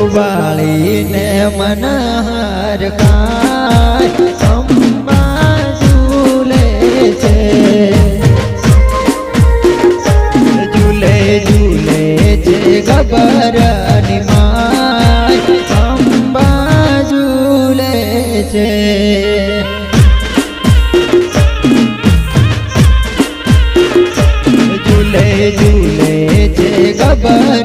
વાળીને મનહર કાય અંબા ઝૂલે છે ઝૂલે ઝૂલે છે ગબરની માય અંબા ઝૂલે છે ઝૂલે ઝૂલે છે ગબર